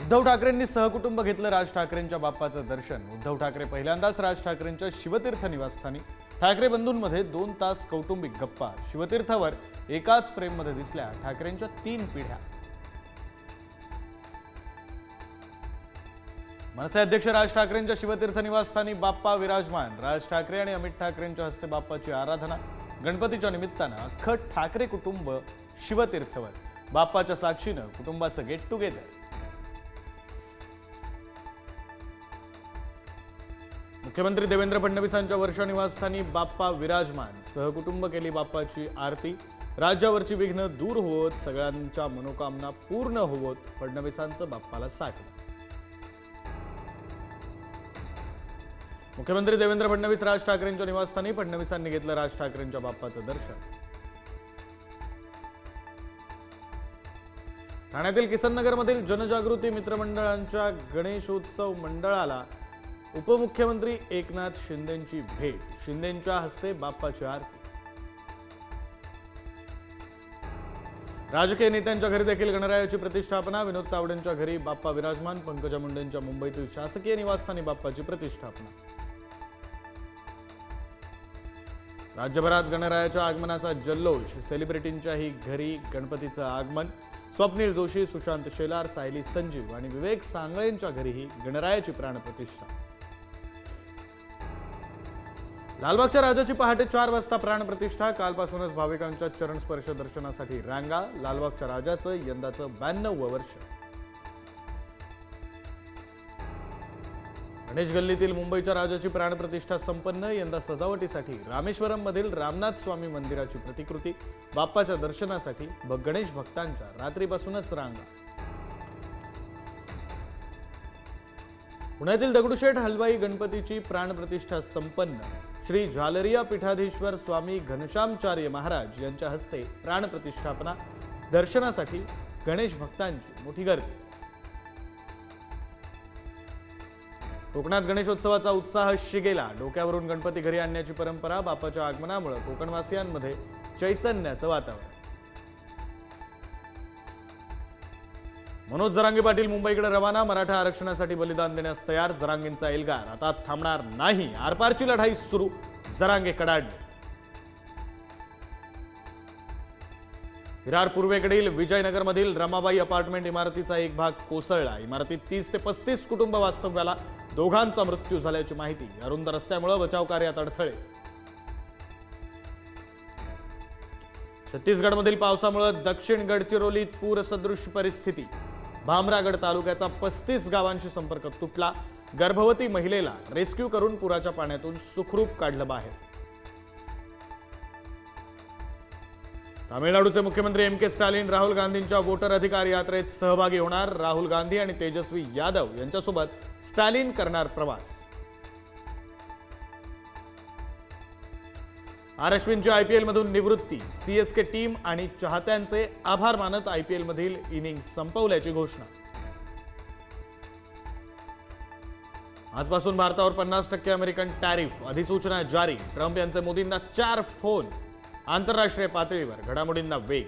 उद्धव ठाकरेंनी सहकुटुंब घेतलं राज ठाकरेंच्या बाप्पाचं दर्शन। उद्धव ठाकरे पहिल्यांदाच राज ठाकरेंच्या शिवतीर्थ निवासस्थानी। ठाकरे बंधूंमध्ये 2 तास कौटुंबिक गप्पा। शिवतीर्थवर एकाच फ्रेममध्ये दिसल्या ठाकरेंच्या 3 पिढ्या। मनसे अध्यक्ष राज ठाकरेंच्या शिवतीर्थ निवासस्थानी बाप्पा विराजमान। राज ठाकरे आणि अमित ठाकरेंच्या हस्ते बाप्पाची आराधना। गणपतीच्या निमित्तानं अख्खं ठाकरे कुटुंब शिवतीर्थवर। बाप्पाच्या साक्षीनं कुटुंबाचं गेट टुगेदर। मुख्यमंत्री देवेंद्र फडणवीसांच्या वर्षा निवासस्थानी बाप्पा विराजमान। सहकुटुंब केली बाप्पाची आरती। राज्यावरची विघ्न दूर होवोत, सगळ्यांच्या मनोकामना पूर्ण होवोत, फडणवीसांचं बाप्पाला साकडं। मुख्यमंत्री देवेंद्र फडणवीस राज ठाकरेंच्या निवासस्थानी। फडणवीसांनी घेतलं राज ठाकरेंच्या बाप्पाचं दर्शन। ठाण्यातील किसननगरमधील जनजागृती मित्रमंडळांच्या गणेशोत्सव मंडळाला उपमुख्यमंत्री एकनाथ शिंदेंची भेट। शिंदेंच्या हस्ते बाप्पाची आरती। राजकीय नेत्यांच्या घरी देखील गणरायाची प्रतिष्ठापना। विनोद तावडेंच्या घरी बाप्पा विराजमान। पंकजा मुंडेंच्या मुंबईतील शासकीय निवासस्थानी बाप्पाची प्रतिष्ठापना। राज्यभरात गणरायाच्या आगमनाचा जल्लोष। सेलिब्रिटींच्याही घरी गणपतीचं आगमन। स्वप्नील जोशी, सुशांत शेलार, सायली संजीव आणि विवेक सांगळेंच्या घरीही गणरायाची प्राणप्रतिष्ठा। लालबागच्या राजाची पहाटे 4 वाजता प्राणप्रतिष्ठा। कालपासूनच भाविकांच्या चरणस्पर्श दर्शनासाठी रांगा। लालबागच्या राजाचं यंदाचं 92वं वर्ष। गणेश गल्लीतील मुंबईच्या राजाची प्राणप्रतिष्ठा संपन्न। यंदा सजावटीसाठी रामेश्वरम मधील रामनाथ स्वामी मंदिराची प्रतिकृती। बाप्पाच्या दर्शनासाठी गणेश भक्तांच्या रात्रीपासूनच रांगा। पुण्यातील दगडूशेठ हलवाई गणपतीची प्राणप्रतिष्ठा संपन्न। श्री झालरिया पीठाधीश्वर स्वामी घनश्यामचार्य महाराज यांच्या हस्ते प्राणप्रतिष्ठापना। दर्शनासाठी गणेश भक्तांची मोठी गर्दी। कोकणात गणेशोत्सवाचा उत्साह शिगेला। डोक्यावरून गणपती घरी आणण्याची परंपरा। बाप्पाच्या आगमनामुळे कोकणवासियांमध्ये चैतन्याचं वातावरण। मनोज जरांगे पाटील मुंबईकडे रवाना। मराठा आरक्षणासाठी बलिदान देण्यास तयार। जरांगेंचा एल्गार आता थांबणार नाही। आरपारची लढाई सुरू। जरांगे कडाडले। विरार पूर्वेकडील विजयनगरमधील रमाबाई अपार्टमेंट इमारतीचा एक भाग कोसळला। इमारतीत 30 ते 35 कुटुंब वास्तव्याला। दोघांचा मृत्यू झाल्याची माहिती। अरुंद रस्त्यामुळे बचाव कार्यात अडथळे। छत्तीसगडमधील पावसामुळे दक्षिण गडचिरोलीत पूरसदृश परिस्थिती। भामरागड तालुक्याचा 35 गावांशी संपर्क तुटला। गर्भवती महिलेला रेस्क्यू करून पुराच्या पाण्यातून सुखरूप काढलं बाहेर। तामिळनाडूचे मुख्यमंत्री एम के स्टॅलिन राहुल गांधींच्या वोटर अधिकार यात्रेत सहभागी होणार। राहुल गांधी आणि तेजस्वी यादव यांच्यासोबत स्टॅलिन करणार प्रवास। आर अश्विनची आयपीएल मधून निवृत्ती। सीएसके टीम आणि चाहत्यांचे आभार मानत आयपीएल मधील इनिंग संपवल्याची घोषणा। आजपासून भारतावर 50% अमेरिकन टॅरिफ। अधिसूचना जारी। ट्रम्प यांचे मोदींना 4 फोन। आंतरराष्ट्रीय पातळीवर घडामोडींना वेग।